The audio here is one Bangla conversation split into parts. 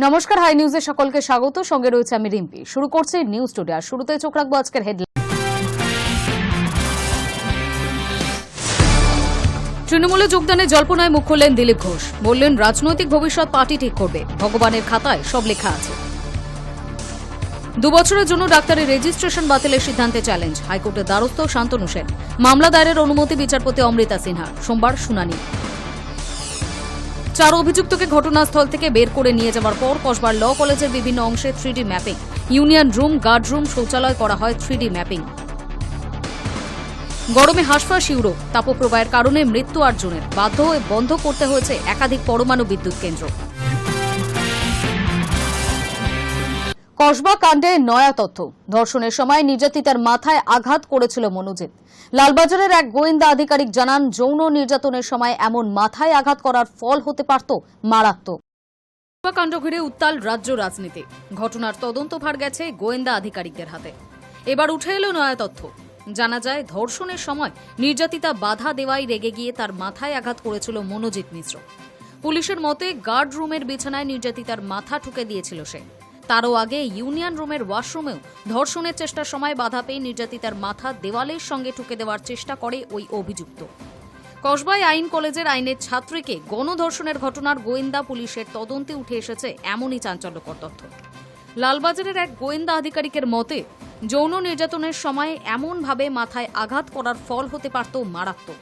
নমস্কার, হাই নিউজে সকলকে স্বাগত। সঙ্গে রয়েছে আমি রিম্পি। শুরু করছি নিউজ টুডে। আর শুরুতে চোখ রাখবো আজকের হেডলাইন। তৃণমূলে যোগদানে জল্পনায় মুখ খুললেন দিলীপ ঘোষ। বললেন, রাজনৈতিক ভবিষ্যৎ পার্টি ঠিক করবে, ভগবানের খাতায় সব লেখা আছে। 2 বছরের জন্য ডাক্তারি রেজিস্ট্রেশন বাতিলের সিদ্ধান্তে চ্যালেঞ্জ। হাইকোর্টের দ্বারস্থ শান্তনু সেন। মামলা দায়েরের অনুমতি বিচারপতি অমৃতা সিনহা। সোমবার শুনানি। 4 অভিযুক্তকে ঘটনাস্থল থেকে বের করে নিয়ে যাওয়ার পর কসবার ল কলেজের বিভিন্ন অংশে 3D mapping. Union room, guard room, শৌচালয় করা হয় 3D ম্যাপিং। গরমে হাঁসফাঁস ইউরোপ। তাপপ্রবাহের কারণে মৃত্যু 8 জনের। বাধ্য হয়ে বন্ধ করতে হয়েছে একাধিক পরমাণু বিদ্যুৎ কেন্দ্র। কসবা কাণ্ডে নয়া তথ্য। ধর্ষণের সময় নির্যাতিতার মাথায় আঘাত করেছিল মনোজিৎ। লালবাজারের এক গোয়েন্দা আধিকারিক জানান, যৌন নির্যাতনের সময় এমন মাথায় আঘাত করার ফল হতে পারত মারাত্মক। কসবা কাণ্ড ঘিরে উত্তাল রাজ্য রাজনীতি। ঘটনার তদন্তভার গেছে গোয়েন্দা আধিকারিকদের হাতে। এবার উঠে এলো নয়া তথ্য। জানা যায়, ধর্ষণের সময় নির্যাতিতা বাধা দেওয়ায় রেগে গিয়ে তার মাথায় আঘাত করেছিল মনোজিৎ মিশ্র। পুলিশের মতে, গার্ড রুমের বিছানায় নির্যাতিতার মাথা ঠুকে দিয়েছিল সে। তারও আগে ইউনিয়ন রুমের ওয়াশরুমেও ধর্ষণের চেষ্টার সময় বাধা পেয়ে নির্যাতিতার মাথা দেওয়ালের সঙ্গে ঠুকে দেওয়ার চেষ্টা করে ওই অভিযুক্ত। কসবায় আইন কলেজের আইনের ছাত্রীকে গণধর্ষণের ঘটনার গোয়েন্দা পুলিশের তদন্তে উঠে এসেছে এমনই চাঞ্চল্যকর তথ্য। লালবাজারের এক গোয়েন্দা আধিকারিকের মতে, যৌন নির্যাতনের সময় এমনভাবে মাথায় আঘাত করার ফল হতে পারত মারাত্মক।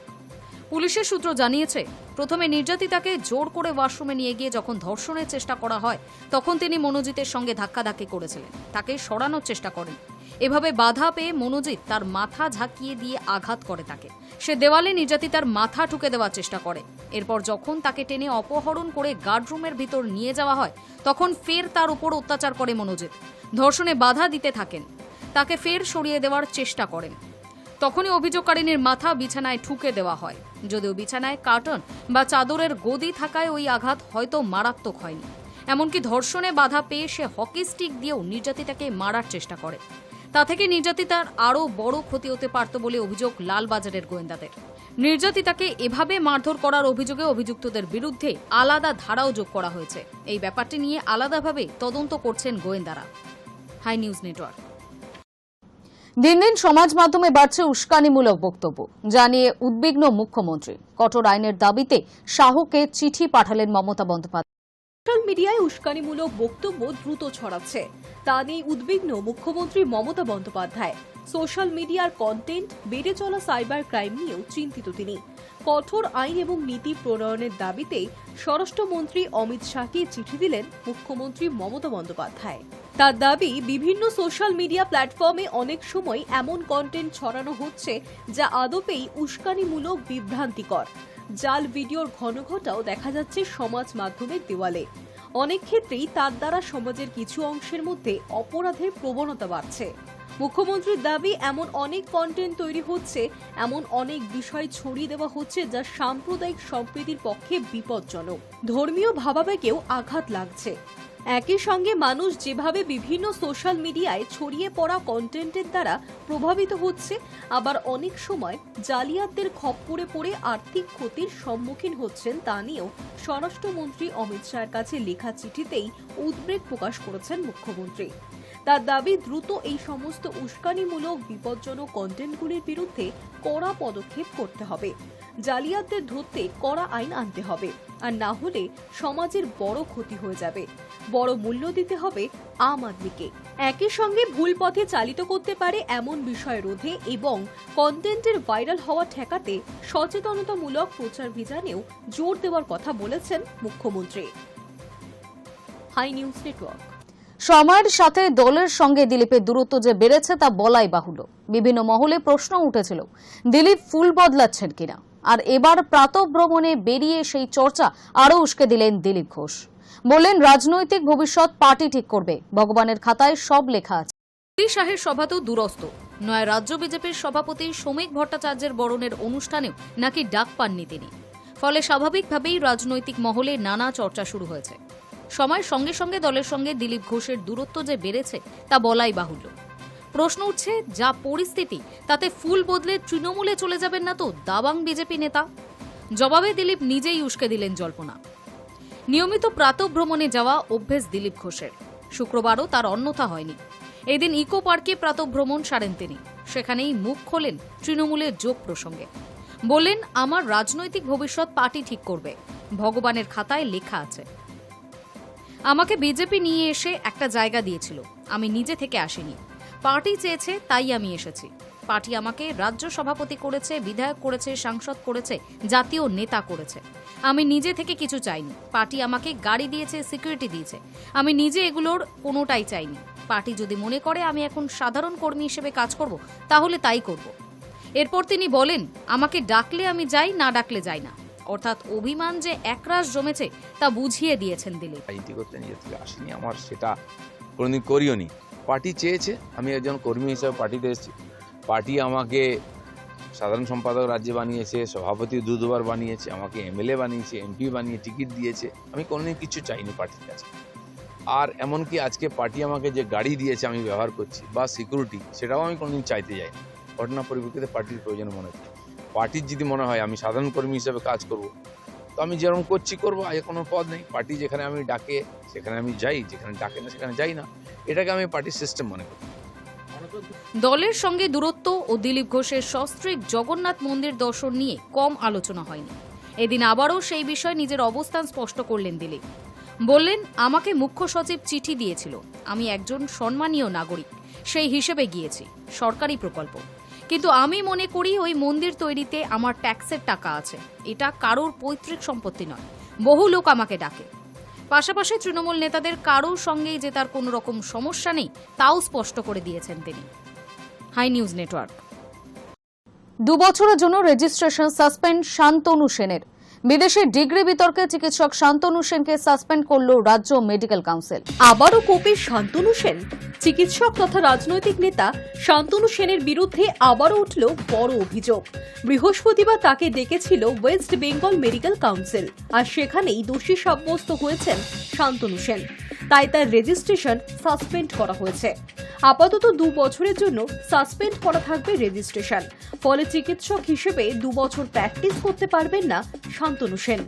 পুলিশের সূত্র জানিয়েছে, প্রথমে নির্যাতিতাকে জোর করে ওয়াশরুমে নিয়ে গিয়ে যখন ধর্ষণের চেষ্টা করা হয়, তখন তিনি মনোজিতের সঙ্গে ধাক্কাধাক্কি করেছিলেন। তাকে সরানোর চেষ্টা করেন। এভাবে বাধা পেয়ে মনোজিৎ তার মাথা ঝাঁকিয়ে দিয়ে আঘাত করে তাকে। সে দেওয়ালে নির্যাতিতার মাথা ঠুকে দেওয়ার চেষ্টা করে। এরপর যখন তাকে টেনে অপহরণ করে গার্ডরুমের ভিতর নিয়ে যাওয়া হয়, তখন ফের তার উপর অত্যাচার করে মনোজিৎ। ধর্ষণে বাধা দিতে থাকেন। তাকে ফের সরিয়ে দেওয়ার চেষ্টা করেন। তখনই অভিযোগকারিনীর মাথা বিছানায় ঠুকে দেওয়া হয়। যদিও বিছানায় কার্টন বা চাদরের গদি থাকায় ওই আঘাত হয়তো মারাত্মক হয়নি। এমনকি ধর্ষণে বাধা পেয়ে সে হকি স্টিক দিয়েও নির্যাতিতাকে মারার চেষ্টা করে। তা থেকে নির্যাতিতার আরও বড় ক্ষতি হতে পারত বলে অভিযোগ লালবাজারের গোয়েন্দাদের। নির্যাতিতাকে এভাবে মারধর করার অভিযোগে অভিযুক্তদের বিরুদ্ধে আলাদা ধারাও যোগ করা হয়েছে। এই ব্যাপারটি নিয়ে আলাদাভাবে তদন্ত করছেন গোয়েন্দারা। Hi News Network. দিন দিন সমাজ মাধ্যমে বাড়ছে উস্কানিমূলক বক্তব্য, যা নিয়ে উদ্বিগ্ন মুখ্যমন্ত্রী। কঠোর আইনের দাবিতে শাহকে চিঠি পাঠালেন মমতা বন্দ্যোপাধ্যায়। সোশ্যাল মিডিয়ায় উস্কানিমূলক বক্তব্য দ্রুত ছড়াচ্ছে, তা নিয়ে উদ্বিগ্ন মুখ্যমন্ত্রী মমতা বন্দ্যোপাধ্যায়। সোশ্যাল মিডিয়ার কন্টেন্ট, বেড়ে চলা সাইবার ক্রাইম নিয়েও চিন্তিত তিনি। কঠোর আইন এবং নীতি প্রণয়নের দাবিতে স্বরাষ্ট্রমন্ত্রী অমিত শাহকে চিঠি দিলেন মুখ্যমন্ত্রী মমতা বন্দ্যোপাধ্যায়। তার দাবি, বিভিন্ন সোশ্যাল মিডিয়া প্ল্যাটফর্মে অনেক সময় এমন কন্টেন্ট ছড়ানো হচ্ছে যা আদপেই উস্কানিমূলক, বিভ্রান্তিকর। জাল ভিডিওর ঘনঘটাও দেখা যাচ্ছে সমাজ মাধ্যমের দেওয়ালে। অনেক ক্ষেত্রেই তার দ্বারা সমাজের কিছু অংশের মধ্যে অপরাধের প্রবণতা বাড়ছে। মুখ্যমন্ত্রীর দাবি, এমন অনেক কন্টেন্ট তৈরি হচ্ছে, এমন অনেক বিষয় ছড়িয়ে দেওয়া হচ্ছে যা সাম্প্রদায়িক সম্প্রীতির পক্ষে বিপজ্জনক। ধর্মীয় ভাবাবেগেও আঘাত লাগছে। একই সঙ্গে মানুষ যেভাবে বিভিন্ন সোশ্যাল মিডিয়ায় ছড়িয়ে পড়া কন্টেন্টের দ্বারা প্রভাবিত হচ্ছে, আবার অনেক সময় জালিয়াতদের খপ্পরে পড়ে আর্থিক ক্ষতির সম্মুখীন হচ্ছেন, তা নিয়েও স্বরাষ্ট্রমন্ত্রী অমিত শাহের কাছে লেখা চিঠিতেই উদ্বেগ প্রকাশ করেছেন মুখ্যমন্ত্রী। তার দাবি, দ্রুত এই সমস্ত উস্কানিমূলক, বিপজ্জনক কন্টেন্টগুলির বিরুদ্ধে কড়া পদক্ষেপ করতে হবে। জালিয়াতদের ধরতে কড়া আইন আনতে হবে, আর না হলে সমাজের বড় ক্ষতি হয়ে যাবে। বড় মূল্য দিতে হবে আম আদমিকে। একই সঙ্গে ভুল পথে চালিত করতে পারে এমন বিষয় রোধে এবং কন্টেন্টের ভাইরাল হওয়া ঠেকাতে সচেতনতামূলক প্রচারাভিযানেও জোর দেওয়ার কথা বলেছেন মুখ্যমন্ত্রী। Hi News Network. সময়ের সাথে দলের সঙ্গে দিলীপের দূরত্ব যে বেড়েছে তা বলাই বাহুল্য। বিভিন্ন মহলে প্রশ্ন উঠেছিল, দিলীপ ফুল বদলাচ্ছেন কিনা। আর এবার প্রাতঃভ্রমণে বেরিয়ে সেই চর্চা আরও উস্কে দিলেন দিলীপ ঘোষ। বললেন, রাজনৈতিক ভবিষ্যৎ পার্টি ঠিক করবে, ভগবানের খাতায় সব লেখা আছে। শাহের সভা তো দূরস্থ নয়, রাজ্য বিজেপির সভাপতি শ্রমিক ভট্টাচার্যের বরণের অনুষ্ঠানেও নাকি ডাক পাননি তিনি। ফলে স্বাভাবিকভাবেই রাজনৈতিক মহলে নানা চর্চা শুরু হয়েছে। সময়ের সঙ্গে সঙ্গে দলের সঙ্গে দিলীপ ঘোষের দূরত্ব যে বেড়েছে তা বলাই বাহুল্য। প্রশ্ন উঠছে, যা পরিস্থিতি তাতে ফুল বদলে তৃণমূলে চলে যাবেন না তো দাবাং বিজেপি নেতা? জবাবে দিলীপ নিজেই উস্কে দিলেন জল্পনা। নিয়মিত প্রাতঃভ্রমণে যাওয়া অভ্যেস দিলীপ ঘোষের। শুক্রবারও তার অন্যথা হয়নি। এদিন ইকো পার্কে প্রাতঃভ্রমণ সারেন তিনি। সেখানেই মুখ খোলেন তৃণমূলের যোগ প্রসঙ্গে। বললেন, আমার রাজনৈতিক ভবিষ্যৎ পার্টি ঠিক করবে, ভগবানের খাতায় লেখা আছে। আমাকে বিজেপি নিয়ে এসে একটা জায়গা দিয়েছিল, আমি নিজে থেকে আসিনি। পার্টি চেয়েছে তাই আমি এসেছি। পার্টি আমাকে রাজ্য সভাপতি করেছে, বিধায়ক করেছে, সাংসদ করেছে, জাতীয় নেতা করেছে। আমি নিজে থেকে কিছু চাইনি। পার্টি আমাকে গাড়ি দিয়েছে, সিকিউরিটি দিয়েছে। আমি নিজে এগুলোর কোনোটাই চাইনি। পার্টি যদি মনে করে আমি এখন সাধারণ কর্মী হিসেবে কাজ করব, তাহলে তাই করব। এরপর তিনি বলেন, আমাকে ডাকলে আমি যাই, না ডাকলে যাই না। অর্থাৎ অভিমান যে একরাশ জমেছে তা বুঝিয়ে দিয়েছেন দিলীপ। রাজনীতি করতে নিজে থেকে আসিনি, আমার সেটা কোনোদিন করিও নি। পার্টি চেয়েছে, আমি একজন কর্মী হিসেবে পার্টিতে এসেছি। পার্টি আমাকে সাধারণ সম্পাদক রাজ্যে বানিয়েছে, সভাপতি দুবার বানিয়েছে, আমাকে এমএলএ বানিয়েছে, এমপি বানিয়ে টিকিট দিয়েছে। আমি কোনোদিন কিছু চাইনি পার্টির কাছে। আর এমনকি আজকে পার্টি আমাকে যে গাড়ি দিয়েছে আমি ব্যবহার করছি বা সিকিউরিটি, সেটাও আমি কোনোদিন চাইতে যাই না। ঘটনা পরিপ্রেক্ষিতে পার্টির প্রয়োজন মনে করি। পার্টির যদি মনে হয় আমি সাধারণ কর্মী হিসেবে কাজ করব, তো আমি যেরকম করছি করবো, আগে কোনো পদ নেই। পার্টি যেখানে আমি ডাকে সেখানে আমি যাই, যেখানে ডাকে না সেখানে যাই না। এটাকে আমি পার্টির সিস্টেম মনে করি। দলের সঙ্গে দূরত্ব ও দিলীপ ঘোষের সস্ত্রীক জগন্নাথ মন্দির দর্শন নিয়ে কম আলোচনা হয়নি। এদিন আবারও সেই বিষয়ে নিজের অবস্থান স্পষ্ট করলেন দিলীপ। বললেন, আমাকে মুখ্য সচিব চিঠি দিয়েছিল, আমি একজন সম্মানীয় নাগরিক, সেই হিসেবে গিয়েছি, সরকারি প্রকল্প। কিন্তু আমি মনে করি ওই মন্দির তৈরিতে আমার ট্যাক্সের টাকা আছে, এটা কারোর পৈতৃক সম্পত্তি নয়। বহু লোক আমাকে ডাকে। পাশাপাশি তৃণমূল নেতাদের কারোর সঙ্গেই যে তার কোনো রকম সমস্যা নেই তাও স্পষ্ট করে দিয়েছেন তিনি। Hi News network. 2 বছরের জন্য রেজিস্ট্রেশন সাসপেন্ড শান্তনু সেনের। বিদেশি ডিগ্রি বিতর্কে চিকিৎসক শান্তনু সেনকে সাসপেন্ড করল রাজ্য মেডিকেল কাউন্সিল। আবারও কোপে শান্তনু সেন। চিকিৎসক তথা রাজনৈতিক নেতা শান্তনু সেনের বিরুদ্ধে আবারও উঠল বড় অভিযোগ। বৃহস্পতিবার তাকে ডেকেছিল ওয়েস্ট বেঙ্গল মেডিকেল কাউন্সিল, আর সেখানেই দোষী সাব্যস্ত হয়েছেন শান্তনু সেন। তাই তার রেজিস্ট্রেশন সাসপেন্ড করা হয়েছে। আপাতত 2 বছরের জন্য সাসপেন্ড করা থাকবে রেজিস্ট্রেশন। ফলে চিকিৎসক হিসেবে 2 বছর প্র্যাকটিস করতে পারবেন না শান্তনু সেন।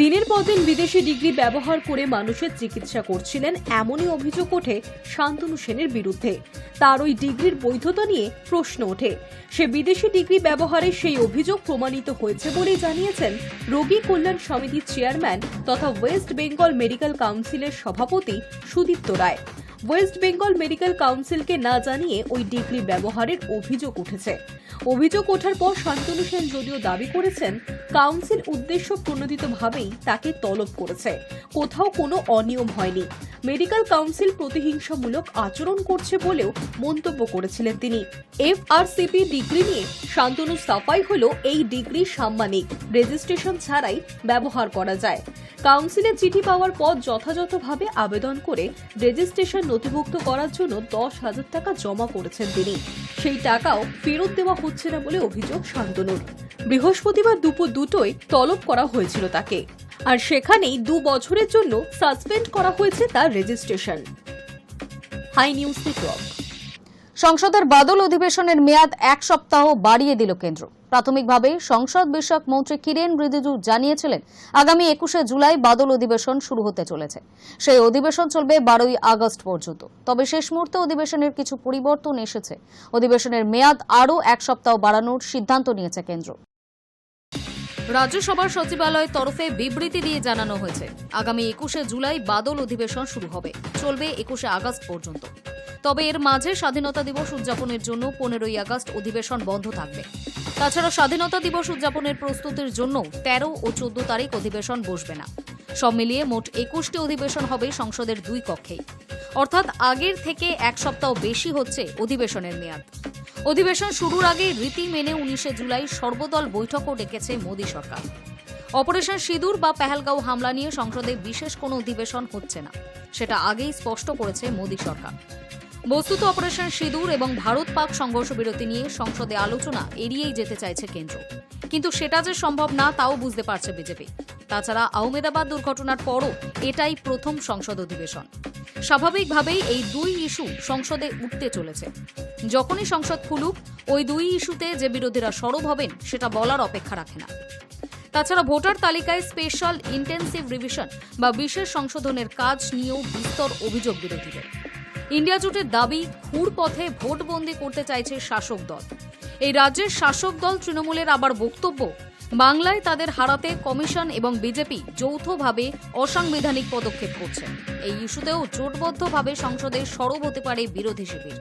দিনের পর দিন বিদেশি ডিগ্রি ব্যবহার করে মানুষের চিকিৎসা করছিলেন, এমনই অভিযোগ ওঠে শান্তনু সেনের বিরুদ্ধে। তার ওই ডিগ্রির বৈধতা নিয়ে প্রশ্ন ওঠে। সে বিদেশি ডিগ্রি ব্যবহারে সেই অভিযোগ প্রমাণিত হয়েছে বলেই জানিয়েছেন রোগী কল্যাণ সমিতির চেয়ারম্যান তথা ওয়েস্ট বেঙ্গল মেডিকেল কাউন্সিলের সভাপতি সুদীপ্ত রায়। ওয়েস্ট বেঙ্গল মেডিকেল কাউন্সিলকে না জানিয়ে ওই ডিগ্রি ব্যবহারের অভিযোগ উঠেছে। অভিযোগ ওঠার পর শান্তনু সেন যদিও দাবি করেছেন কাউন্সিল উদ্দেশ্য প্রণোদিতভাবেই তাকে তলব করেছে, কোথাও কোনো অনিয়ম হয়নি। মেডিকেল কাউন্সিল প্রতিহিংসামূলক আচরণ করছে বলেও মন্তব্য করেছিলেন তিনি। এফআরসিপি ডিগ্রি নিয়ে শান্তনুর সাফাই হলো এই ডিগ্রি সাম্মানিক, রেজিস্ট্রেশন ছাড়াই ব্যবহার করা যায়। কাউন্সিলের চিঠি পাওয়ার পর যথাযথভাবে আবেদন করে রেজিস্ট্রেশন নথিভুক্ত করার জন্য 10,000 টাকা জমা করেছেন তিনি। সেই টাকাও ফেরত দেওয়া হচ্ছে না বলে অভিযোগ শান্তনুর। বৃহস্পতিবার দুপুর 2টোয় তলব করা হয়েছিল তাকে, আর সেখানেই 2 বছরের জন্য সাসপেন্ড করা হয়েছে তার রেজিস্ট্রেশন। High News network. সংসদের বাদল অধিবেশনের মেয়াদ 1 সপ্তাহ বাড়িয়ে দিল কেন্দ্র। প্রাথমিকভাবে সংসদ বিষয়ক মন্ত্রী কিরেন রিজিজু জানিয়েছিলেন আগামী 21শে জুলাই বাদল অধিবেশন শুরু হতে চলেছে। সেই অধিবেশন চলবে 12ই আগস্ট পর্যন্ত। তবে শেষ মুহূর্তে অধিবেশনের কিছু পরিবর্তন এসেছে। অধিবেশনের মেয়াদ আরও 1 সপ্তাহ বাড়ানোর সিদ্ধান্ত নিয়েছে কেন্দ্র। রাজ্যসভার সচিবালয়ের তরফে বিবৃতি দিয়ে জানানো হয়েছে আগামী 21শে জুলাই বাদল অধিবেশন শুরু হবে, চলবে 21শে আগস্ট পর্যন্ত। তবে এর মাঝে স্বাধীনতা দিবস উদযাপনের জন্য 15ই আগস্ট অধিবেশন বন্ধ থাকবে। তাছাড়া স্বাধীনতা দিবস উদযাপনের প্রস্তুতির জন্য 13 ও 14 তারিখ অধিবেশন বসবে না। সব মিলিয়ে মোট 21টি অধিবেশন হবে সংসদের 2 কক্ষেই। অর্থাৎ আগের থেকে 1 সপ্তাহ বেশি হচ্ছে অধিবেশনের মেয়াদ। অধিবেশন শুরুর আগে রীতি মেনে 19শে জুলাই সর্বদল বৈঠকও ডেকেছে মোদী সরকার। অপারেশন সিঁদুর বা পেহেলগাঁও হামলা নিয়ে সংসদে বিশেষ কোনো অধিবেশন হচ্ছে না, সেটা আগেই স্পষ্ট করেছে মোদী সরকার। বস্তুত অপারেশন সিঁদুর এবং ভারত পাক সংঘর্ষ বিরতি নিয়ে সংসদে আলোচনা এড়িয়েই যেতে চাইছে কেন্দ্র, কিন্তু সেটা যে সম্ভব না তাও বুঝতে পারছে বিজেপি। তাছাড়া আহমেদাবাদ দুর্ঘটনার পরও এটাই প্রথম সংসদ অধিবেশন। স্বাভাবিকভাবেই এই 2 ইস্যু সংসদে উঠতে চলেছে। যখনই সংসদ খুলুক ওই 2 ইস্যুতে যে বিরোধীরা সরব হবেন সেটা বলার অপেক্ষা রাখে না। তাছাড়া ভোটার তালিকায় স্পেশাল ইন্টেন্সিভ রিভিশন বা বিশেষ সংশোধনের কাজ নিয়েও বিস্তর অভিযোগ বিরোধীদের। ইন্ডিয়া জোটের দাবি, ঘুরপথে ভোটবন্দি করতে চাইছে শাসক দল। এই রাজ্যের শাসক দল তৃণমূলের আবার বক্তব্য, বাংলায় তাদের হারাতে কমিশন এবং বিজেপি যৌথভাবে অসাংবিধানিক পদক্ষেপ করছে। এই ইস্যুতেও জোটবদ্ধভাবে সংসদে সরব হতে পারে বিরোধী শিবির।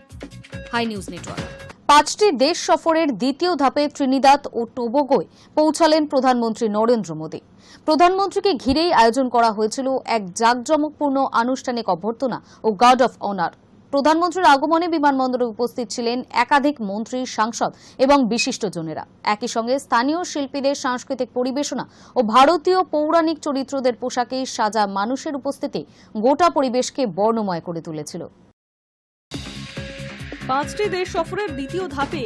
High News network. 5টি দেশ সফরের দ্বিতীয় ধাপে ত্রিনিদাদ ও টোবাগোয় পৌঁছালেন প্রধানমন্ত্রী নরেন্দ্র মোদী। প্রধানমন্ত্রীকে ঘিরেই আয়োজন করা হয়েছিল এক জাঁকজমকপূর্ণ আনুষ্ঠানিক অভ্যর্থনা ও গার্ড অফ অনার। প্রধানমন্ত্রীর আগমনে বিমানবন্দরে উপস্থিত ছিলেন একাধিক মন্ত্রী, সাংসদ এবং বিশিষ্টজনেরা। একই সঙ্গে স্থানীয় শিল্পীদের সাংস্কৃতিক পরিবেশনা ও ভারতীয় পৌরাণিক চরিত্রদের পোশাকে সাজা মানুষের উপস্থিতি গোটা পরিবেশকে বর্ণময় করে তুলেছিল। 5টি দেশ সফরের দ্বিতীয় ধাপে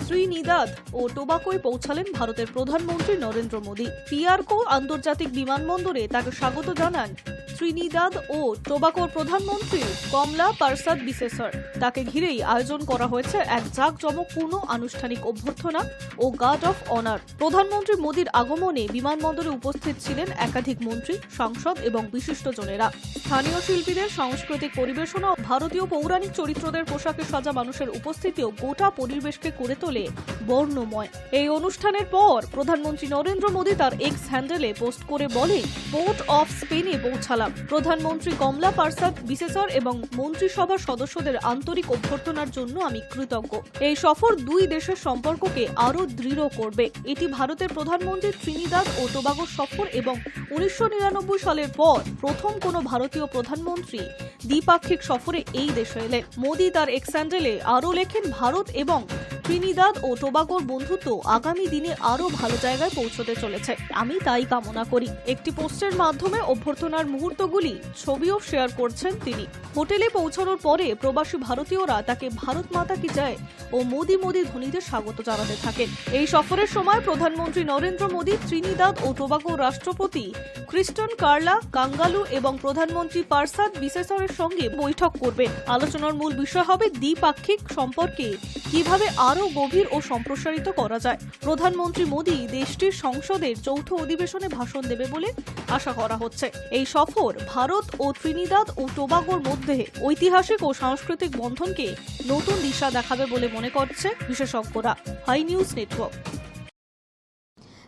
ত্রিনিদাদ ও টোবাগোয় পৌঁছালেন ভারতের প্রধানমন্ত্রী নরেন্দ্র মোদী। পিয়ারকো আন্তর্জাতিক বিমানবন্দরে তাকে স্বাগত জানান ত্রিনিদাদ ও টোবাগোর প্রধানমন্ত্রী কমলা পারসাদ বিসেসর। তাকে ঘিরেই আয়োজন করা হয়েছে এক জাঁকজমকপূর্ণ আনুষ্ঠানিক অভ্যর্থনা ও গার্ড অফ অনার। প্রধানমন্ত্রী মোদীর আগমনে বিমানবন্দরে উপস্থিত ছিলেন একাধিক মন্ত্রী, সাংসদ এবং বিশিষ্টজনেরা। স্থানীয় শিল্পীদের সাংস্কৃতিক পরিবেশনা ও ভারতীয় পৌরাণিক চরিত্রদের পোশাকে সাজা মানুষের উপস্থিতিও গোটা পরিবেশকে করে তোলে বর্ণময়। এই অনুষ্ঠানের পর প্রধানমন্ত্রী নরেন্দ্র মোদী তার এক্স হ্যান্ডেলে পোস্ট করে বলেন, পোর্ট অফ স্পেনে পৌঁছালাম। প্রধানমন্ত্রী কমলা পারসাদ বিসেসর এবং মন্ত্রিসভার সদস্যদের আন্তরিক অভ্যর্থনার জন্য আমি কৃতজ্ঞ। এই সফর দুই দেশের সম্পর্ককে আরও দৃঢ় করবে। এটি ভারতের প্রধানমন্ত্রী ত্রিনিদাদ ও টোবাগো সফর এবং 1999 সালের পর প্রথম কোনো ভারতীয় প্রধানমন্ত্রী দ্বিপাক্ষিক সফরে এই দেশে এলেন। মোদী তার এক্স হ্যান্ডেলে আরও লেখেন, ভারত এবং ত্রিনিদাদ ও টোবাগোর বন্ধুত্ব আগামী দিনে আরও ভালো জায়গায় পৌঁছতে চলেছে, আমি তাই কামনা করি। একটি পোস্টের মাধ্যমে অভ্যর্থনার মুহূর্তগুলি ছবিও শেয়ার করছেন তিনি। হোটেলে পৌঁছানোর পরে প্রবাসী ভারতীয়রা তাকে ভারত মাতা কি জয় ও মোদি মোদি ধ্বনিতে স্বাগত জানাতে থাকেন। এই সফরের সময় প্রধানমন্ত্রী নরেন্দ্র মোদী ত্রিনিদাদ ও টোবাগোর রাষ্ট্রপতি ক্রিস্টন কার্লা কাঙ্গালু এবং প্রধানমন্ত্রী পারসাদ বিসেসরের সঙ্গে বৈঠক করবেন। আলোচনার মূল বিষয় হবে দ্বিপাক্ষিক সম্পর্কে কিভাবে আরও গভীর ও সম্প্রসারিত করা যায়। প্রধানমন্ত্রী মোদী দেশটির সংসদের যৌথ অধিবেশনে ভাষণ দেবে বলে আশা করা হচ্ছে। এই সফর ভারত ও ত্রিনিদাদ ও টোবাগোর মধ্যে ঐতিহাসিক ও সাংস্কৃতিক বন্ধনকে নতুন দিশা দেখাবে বলে মনে করছে বিশেষজ্ঞরা। Hi News Network.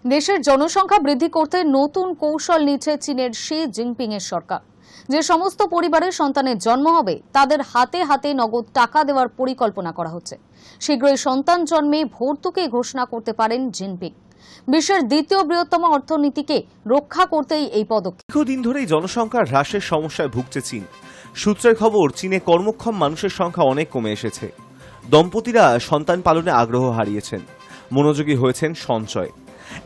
দেশের জনসংখ্যা বৃদ্ধি করতে নতুন কৌশল নিচ্ছে চীনের শি জিনপিং এর সরকার। যে সমস্ত পরিবারের সন্তানের জন্ম হবে তাদের হাতে হাতে নগদ টাকা দেওয়ার পরিকল্পনা করা হচ্ছে। শীঘ্রই সন্তান জন্মে ভর্তুকি ঘোষণা করতে পারেন জিনপিং। বিশ্বের দ্বিতীয় বৃহত্তম অর্থনীতিকে রক্ষা করতেই এই পদক্ষেপ। দীর্ঘদিন ধরেই জনসংখ্যার হ্রাসের সমস্যায় ভুগছে চীন। সূত্রের খবর, চীনে কর্মক্ষম মানুষের সংখ্যা অনেক কমে এসেছে। দম্পতিরা সন্তান পালনে আগ্রহ হারিয়েছেন, মনোযোগী হয়েছেন সঞ্চয়।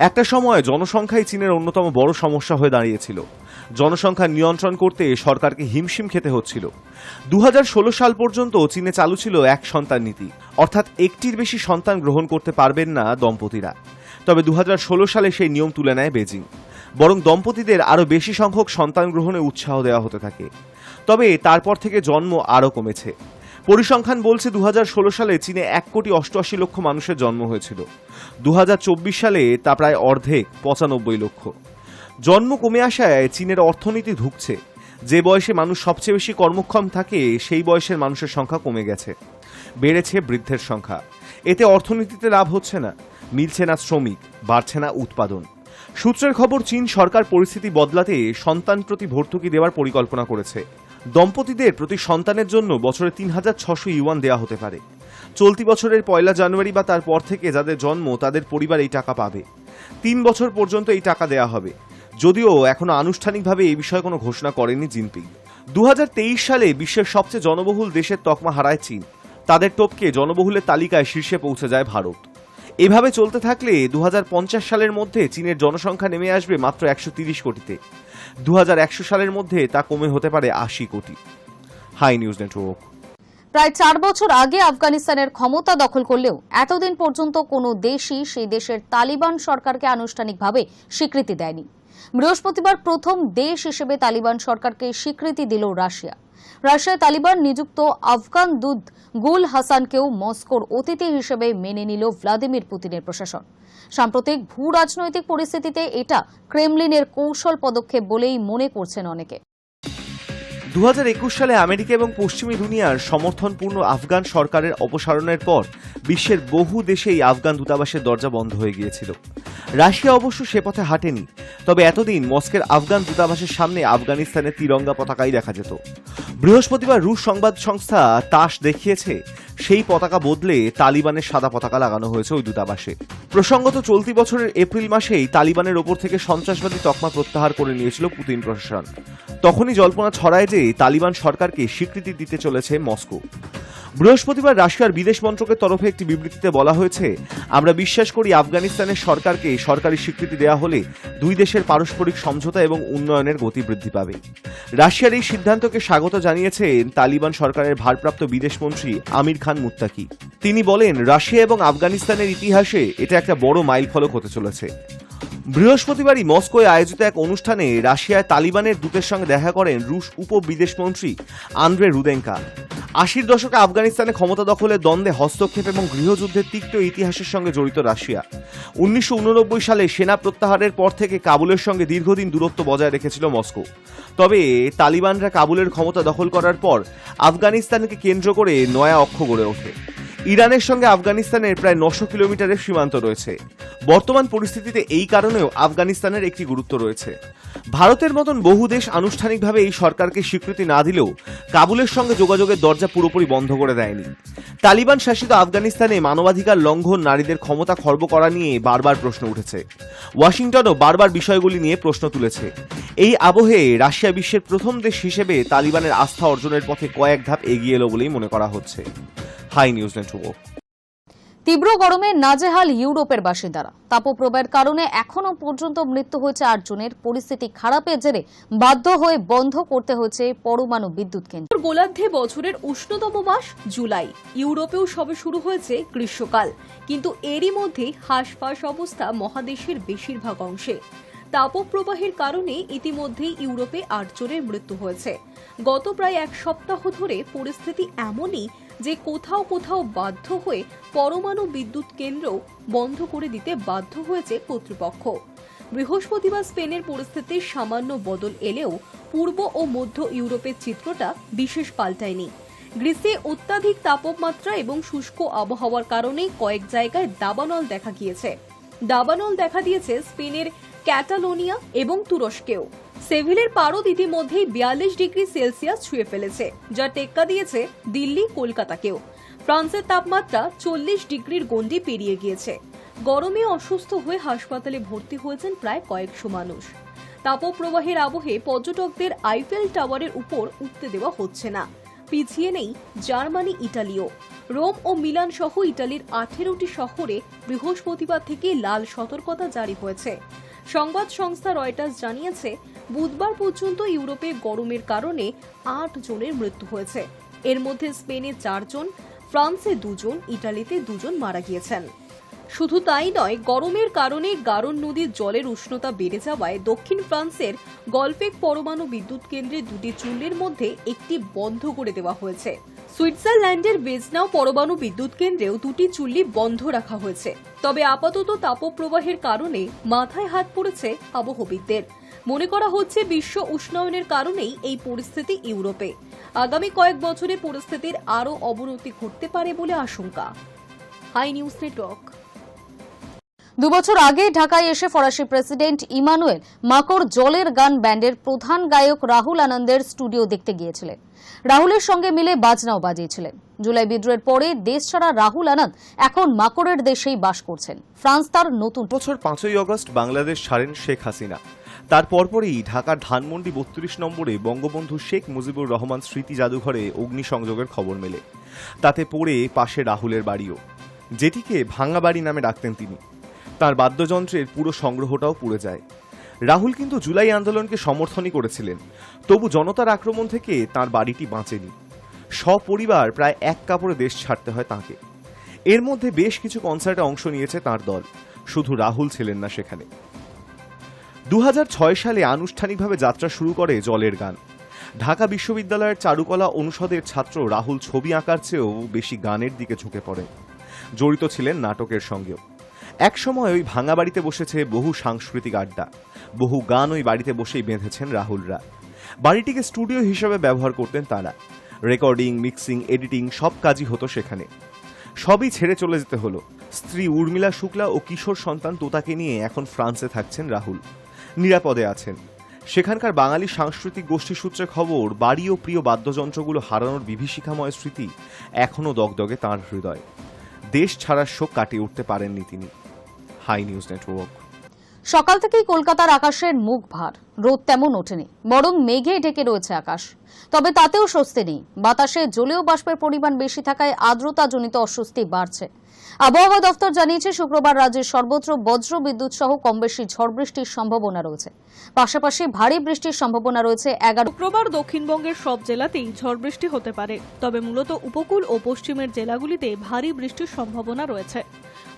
একটা সময় জনসংখ্যাই চীনের অন্যতম বড় সমস্যা হয়ে দাঁড়িয়েছিল। জনসংখ্যা নিয়ন্ত্রণ করতে সরকারকে হিমশিম খেতে হচ্ছিল। 2016 সাল পর্যন্ত চীনে চালু ছিল এক সন্তান নীতি, অর্থাৎ একটির বেশি সন্তান গ্রহণ করতে পারবেন না দম্পতিরা। তবে 2016 সালে সেই নিয়ম তুলে নেয় বেজিং। বরং দম্পতিদের আরও বেশি সংখ্যক সন্তান গ্রহণে উৎসাহ দেওয়া হতে থাকে। তবে তারপর থেকে জন্ম আরও কমেছে। পরিসংখ্যান বলছে 2016 সালে চীনে 1,88,00,000 মানুষের জন্ম হয়েছিল। 2024 সালে তা প্রায় অর্ধেক, 95 লক্ষ। জন্ম কমে আসায় চীনের অর্থনীতি ধুঁকছে। যে বয়সে মানুষ সবচেয়ে বেশি কর্মক্ষম থাকে সেই বয়সের মানুষের সংখ্যা কমে গেছে। বেড়েছে বৃদ্ধের সংখ্যা। এতে অর্থনীতিতে লাভ হচ্ছে না, মিলছে না শ্রমিক, বাড়ছে না উৎপাদন। সূত্রের খবর, চীন সরকার পরিস্থিতি বদলাতে সন্তান প্রতি ভর্তুকি দেওয়ার পরিকল্পনা করেছে। দম্পতিদের প্রতি সন্তানের জন্য বছরে 3,600 ইউয়ান দেওয়া হতে পারে। চলতি বছরের 1 জানুয়ারি বা তারপর থেকে যাদের জন্ম তাদের পরিবার এই টাকা পাবে। 3 বছর পর্যন্ত এই টাকা দেওয়া হবে, যদিও এখনো আনুষ্ঠানিকভাবে এই বিষয়ে কোনো ঘোষণা করেনি জিনপিং। 2023 সালে বিশ্বের সবচেয়ে জনবহুল দেশের তকমা হারায় চীন। তাদের টপকে জনবহুলের তালিকায় শীর্ষে পৌঁছে যায় ভারত। এভাবে চলতে থাকলে 2050 সালের মধ্যে চীনের জনসংখ্যা নেমে আসবে মাত্র 130 কোটিতে। 2100 সালের মধ্যে তা কমে হতে পারে 80 কোটি। Hi News Network. প্রায় 4 বছর আগে আফগানিস্তানের ক্ষমতা দখল করলেও এতদিন পর্যন্ত কোনো দেশই সেই দেশের তালিবান সরকারকে আনুষ্ঠানিকভাবে স্বীকৃতি দেয়নি। বৃহস্পতিবার প্রথম দেশ হিসেবে তালিবান সরকারকে স্বীকৃতি দিল রাশিয়া। রাশিয়ায় তালিবান নিযুক্ত আফগান দূত গুল হাসানকেও মস্কোর অতিথি হিসেবে মেনে নিল ভ্লাদিমির পুতিনের প্রশাসন। সাম্প্রতিক ভূ রাজনৈতিক পরিস্থিতিতে এটা ক্রেমলিনের কৌশল পদক্ষেপ বলেই মনে করছেন অনেকে। 2021 সালে আমেরিকা এবং পশ্চিমী দুনিয়ার সমর্থনপূর্ণ আফগান সরকারের অপসারণের পর বিশ্বের বহু দেশেই আফগান দূতাবাসের দরজা বন্ধ হয়ে গিয়েছিল। রাশিয়া অবশ্য সে পথে হাঁটেনি, তবে এতদিন মস্কোর আফগান দূতাবাসের সামনে আফগানিস্তানের তিরঙ্গা পতাকাই দেখা যেত। বৃহস্পতিবার রুশ সংবাদ সংস্থা তাস দেখিয়েছে সেই পতাকা বদলে তালিবানের সাদা পতাকা লাগানো হয়েছে ওই দূতাবাসে। প্রসঙ্গত চলতি বছরের এপ্রিল মাসেই তালিবানের ওপর থেকে সন্ত্রাসবাদী তকমা প্রত্যাহার করে নিয়েছিল পুতিন প্রশাসন। তখনই জল্পনা ছড়ায় যে তালিবান সরকারকে স্বীকৃতি দিতে চলেছে মস্কো। বৃহস্পতিবার রাশিয়ার বিদেশ মন্ত্রকের তরফে একটি বিবৃতিতে বলা হয়েছে, আমরা বিশ্বাস করি আফগানিস্তানের সরকারকে সরকারি স্বীকৃতি দেওয়া হলে দুই দেশের পারস্পরিক সমঝোতা এবং উন্নয়নের গতি বৃদ্ধি পাবে। রাশিয়ার এই সিদ্ধান্তকে স্বাগত জানিয়েছেন তালিবান সরকারের ভারপ্রাপ্ত বিদেশমন্ত্রী আমির খান মুত্তাকি। তিনি বলেন, রাশিয়া এবং আফগানিস্তানের ইতিহাসে এটা একটা বড় মাইলফলক হতে চলেছে। বৃহস্পতিবারই মস্কোয় আয়োজিত এক অনুষ্ঠানে রাশিয়ায় তালিবানের দূতের সঙ্গে দেখা করেন রুশ উপ বিদেশমন্ত্রী আন্দ্রে রুদেঙ্কা। 80-র দশকে আফগানিস্তানে ক্ষমতা দখলের দ্বন্দ্বে হস্তক্ষেপ এবং গৃহযুদ্ধের তিক্ত ইতিহাসের সঙ্গে জড়িত রাশিয়া 1989 সালে সেনা প্রত্যাহারের পর থেকে কাবুলের সঙ্গে দীর্ঘদিন দূরত্ব বজায় রেখেছিল মস্কো। তবে তালিবানরা কাবুলের ক্ষমতা দখল করার পর আফগানিস্তানকে কেন্দ্র করে নয়া অক্ষ গড়ে ওঠে। ইরানের সঙ্গে আফগানিস্তানের প্রায় 900 কিলোমিটারের সীমান্ত রয়েছে। বর্তমান পরিস্থিতিতে এই কারণেও আফগানিস্তানের একটি গুরুত্ব রয়েছে। ভারতের মতন বহু দেশ আনুষ্ঠানিকভাবে এই সরকারকে স্বীকৃতি না দিলেও কাবুলের সঙ্গে যোগাযোগের দরজা পুরোপুরি বন্ধ করে দেয়নি। তালিবান শাসিত আফগানিস্তানে মানবাধিকার লঙ্ঘন, নারীদের ক্ষমতা খর্ব করা নিয়ে বারবার প্রশ্ন উঠেছে। ওয়াশিংটনও বারবার বিষয়গুলি নিয়ে প্রশ্ন তুলেছে। এই আবহে রাশিয়া বিশ্বের প্রথম দেশ হিসেবে তালিবানের আস্থা অর্জনের পথে কয়েক ধাপ এগিয়ে এলো বলেই মনে করা হচ্ছে। Hi News Network. তীব্র গরমে নাজেহাল ইউরোপের বাসিন্দারা। তাপপ্রবাহের কারণে এখনো পর্যন্ত মৃত্যু হয়েছে 8 জনের। পরিস্থিতি খারাপের জেরে বাধ্য হয়ে বন্ধ করতে হয়েছে পরমাণু বিদ্যুৎ কেন্দ্র। গোলার্ধে বছরের উষ্ণতম মাস জুলাই। ইউরোপেও সবে শুরু হয়েছে গ্রীষ্মকাল, কিন্তু এরই মধ্যে হাঁসফাঁস অবস্থা মহাদেশের বেশিরভাগ অংশে। তাপপ্রবাহের কারণে ইতিমধ্যেই ইউরোপে 8 জনের মৃত্যু হয়েছে। গত প্রায় এক সপ্তাহ ধরে পরিস্থিতি এমনই যে কোথাও কোথাও বাধ্য হয়ে পরমাণু বিদ্যুৎ কেন্দ্র বন্ধ করে দিতে বাধ্য হয়েছে কর্তৃপক্ষ। বৃহস্পতিবার স্পেনের পরিস্থিতির সামান্য বদল এলেও পূর্ব ও মধ্য ইউরোপের চিত্রটা বিশেষ পাল্টায়নি। গ্রিসে অত্যাধিক তাপমাত্রা এবং শুষ্ক আবহাওয়ার কারণে কয়েক জায়গায় দাবানল দেখা গিয়েছে। দাবানল দেখা দিয়েছে স্পেনের ক্যাটালোনিয়া এবং তুরস্কেও। সেভিলের পারদ ইতিমধ্যেই 42 ডিগ্রি সেলসিয়াস ছুঁয়ে ফেলেছে, যা টেক্কা দিয়েছে দিল্লি, কলকাতাকেও। ফ্রান্সের তাপমাত্রা 40 ডিগ্রির গণ্ডি পেরিয়ে গিয়েছে। গরমে অসুস্থ হয়ে হাসপাতালে ভর্তি হয়েছেন প্রায় কয়েকশো মানুষ। তাপপ্রবাহের আবহে পর্যটকদের আইফেল টাওয়ারের উপর উঠতে দেওয়া হচ্ছে না। পিছিয়ে নেই জার্মানি, ইটালিও। রোম ও মিলান সহ ইটালির 18টি শহরে বৃহস্পতিবার থেকে লাল সতর্কতা জারি হয়েছে। সংবাদ সংস্থা রয়টার্স জানিয়েছে, বুধবার পর্যন্ত ইউরোপে গরমের কারণে 8 জনের মৃত্যু হয়েছে। এর মধ্যে স্পেনে 4 জন, ফ্রান্সে 2 জন, ইটালিতে 2 জন মারা গিয়েছেন। শুধু তাই নয়, গরমের কারণে গারন নদীর জলের উষ্ণতা বেড়ে যাওয়ায় দক্ষিণ ফ্রান্সের গলফেক পরমাণু বিদ্যুৎ কেন্দ্রের 2টি চুল্লির মধ্যে একটি বন্ধ করে দেওয়া হয়েছে। সুইজারল্যান্ডের বেজনাও পরমাণু বিদ্যুৎ কেন্দ্রেও 2টি চুল্লি বন্ধ রাখা হয়েছে। তবে আপাতত তাপপ্রবাহের কারণে মাথায় হাত পড়েছে আবহবিদদের। মনে করা হচ্ছে বিশ্ব উষ্ণায়নের কারণেই এই পরিস্থিতি ইউরোপে। আগামী কয়েক বছরে পরিস্থিতির আরও অবনতি ঘটতে পারে বলে আশঙ্কা। High News network. 2 বছর আগে ঢাকায় এসে ফরাসি প্রেসিডেন্ট ইমানুয়েল মাকড় জলের গান ব্যান্ডের প্রধান গায়ক রাহুল আনন্দের স্টুডিও দেখতে গিয়েছিলেন। রাহুলের সঙ্গে মিলে বাজনাও বাজিয়েছিলেন। জুলাই বিদ্রোহের পরে দেশ ছাড়া রাহুল আনন্দ এখন মাকড়ের দেশেই বাস করছেন। ফ্রান্স তার নতুন। বছর 5ই আগস্ট বাংলাদেশ ছাড়েন শেখ হাসিনা। তার পরপরই ঢাকার ধানমন্ডি 32 নম্বরে বঙ্গবন্ধু শেখ মুজিবুর রহমান স্মৃতি জাদুঘরে অগ্নিসংযোগের খবর মেলে। তাতে পড়ে পাশে রাহুলের বাড়িও, যেটিকে ভাঙা বাড়ি নামে ডাকতেন তিনি। তার বাদ্যযন্ত্রের পুরো সংগ্রহটাও পুড়ে যায়। রাহুল কিন্তু জুলাই আন্দোলনকে সমর্থনই করেছিলেন, তবু জনতার আক্রমণ থেকে তার বাড়িটি বাঁচেনি। সপরিবার প্রায় এক কাপড়ে দেশ ছাড়তে হয় তাঁকে। এর মধ্যে বেশ কিছু কনসার্টে অংশ নিয়েছে তার দল, শুধু রাহুল ছিলেন না সেখানে। 2006 সালে আনুষ্ঠানিকভাবে যাত্রা শুরু করে জলের গান। ঢাকা বিশ্ববিদ্যালয়ের চারুকলা অনুষদের ছাত্র রাহুল ছবি আঁকার চেয়েও বেশি গানের দিকে ঝুঁকে পড়ে। জড়িত ছিলেন নাটকের সঙ্গেও। একসময় ওই ভাঙা বাড়িতে বসেছে বহু সাংস্কৃতিক আড্ডা, বহু গান ওই বাড়িতে বসেই বেঁধেছেন রাহুলরা। বাড়িটিকে স্টুডিও হিসেবে ব্যবহার করতেন তারা। রেকর্ডিং, মিক্সিং, এডিটিং সব কাজই হতো সেখানে। সবই ছেড়ে চলে যেতে হলো। স্ত্রী উর্মিলা শুক্লা ও কিশোর সন্তান তোতাকে নিয়ে এখন ফ্রান্সে থাকছেন রাহুল। নিরাপদে আছেন। সেখানকার বাঙালি সাংস্কৃতিক গোষ্ঠী সূত্রে খবর, বাড়ি ও প্রিয় বাদ্যযন্ত্রগুলো হারানোর বিভীষিকাময় স্মৃতি এখনও দগদগে তাঁর হৃদয়। দেশ ছাড়ার শোক কাটিয়ে উঠতে পারেননি তিনি। Hi News Network. সকাল থেকেই কলকাতার আকাশের মুখ ভার। রোদ তেমন ওঠেনি, বরং মেঘে ঢেকে রয়েছে আকাশ। তবে তাতেও স্বস্তি নেই। বাতাসে জলীয় বাষ্পের পরিমাণ বেশি থাকায় আর্দ্রতাজনিত অস্বস্তি বাড়ছে। আবহাওয়া দফতর জানিয়েছে শুক্রবার রাজ্যের সর্বত্র বজ্র বিদ্যুৎ সহ কমবেশি ঝড় বৃষ্টির সম্ভাবনা রয়েছে। পাশাপাশি ভারী বৃষ্টির সম্ভাবনা রয়েছে 11। শুক্রবার দক্ষিণবঙ্গের সব জেলাতেই ঝড় বৃষ্টি হতে পারে, তবে মূলত উপকূল ও পশ্চিমের জেলাগুলিতে ভারী বৃষ্টির সম্ভাবনা রয়েছে।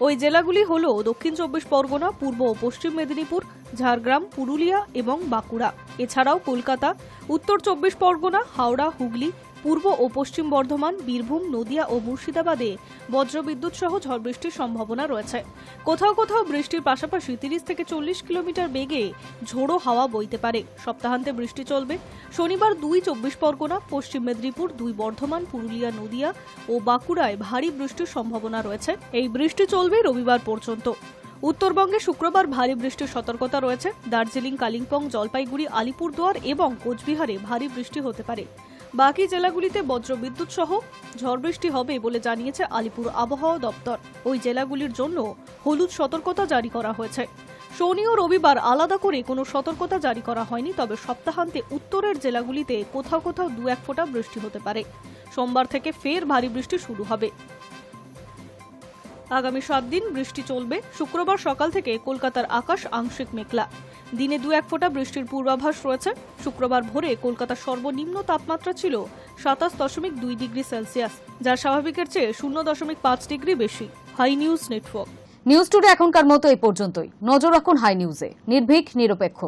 ওই জেলাগুলি হল দক্ষিণ 24 পরগনা, পূর্ব ও পশ্চিম মেদিনীপুর, ঝাড়গ্রাম, পুরুলিয়া এবং বাঁকুড়া। এছাড়াও কলকাতা, উত্তর 24 পরগনা, হাওড়া, হুগলি, পূর্ব ও পশ্চিম বর্ধমান, বীরভূম, নদিয়া ও মুর্শিদাবাদে বজ্রবিদ্যুৎ সহ ঝড় বৃষ্টির সম্ভাবনা রয়েছে। কোথাও কোথাও বৃষ্টির পাশাপাশি 30 থেকে 40 কিলোমিটার বেগে ঝোড়ো হাওয়া বইতে পারে। সপ্তাহান্তে বৃষ্টি চলবে। শনিবার 2 24 পরগনা, পশ্চিম মেদিনীপুর, 2 বর্ধমান, পুরুলিয়া, নদিয়া ও বাঁকুড়ায় ভারী বৃষ্টির সম্ভাবনা রয়েছে। এই বৃষ্টি চলবে রবিবার পর্যন্ত। উত্তরবঙ্গে শুক্রবার ভারী বৃষ্টির সতর্কতা রয়েছে। দার্জিলিং, কালিম্পং, জলপাইগুড়ি, আলিপুরদুয়ার এবং কোচবিহারে ভারী বৃষ্টি হতে পারে। বাকি জেলাগুলিতে বজ্রবিদ্যুৎ সহ ঝড় বৃষ্টি হবে বলে জানিয়েছে আলিপুর আবহাওয়া দপ্তর। ওই জেলাগুলির জন্য হলুদ সতর্কতা জারি করা হয়েছে। শনি ও রবিবার আলাদা করে কোনো সতর্কতা জারি করা হয়নি, তবে সপ্তাহান্তে উত্তরের জেলাগুলিতে কোথাও কোথাও 2-1 ফোঁটা বৃষ্টি হতে পারে। সোমবার থেকে ফের ভারী বৃষ্টি শুরু হবে। আগামী 7 দিন বৃষ্টি চলবে। শুক্রবার সকাল থেকে কলকাতার আকাশ আংশিক মেঘলা। দিনে 2-1 ফোঁটা বৃষ্টির পূর্বাভাস রয়েছে। শুক্রবার ভোরে কলকাতার সর্বনিম্ন তাপমাত্রা ছিল 27.2 ডিগ্রি সেলসিয়াস, যা স্বাভাবিকের চেয়ে 0.5 ডিগ্রি বেশি। Hi News Network. News Today এখনকার মতো এই পর্যন্তই। নজর রাখুন হাই নিউজে। নির্ভীক, নিরপেক্ষ।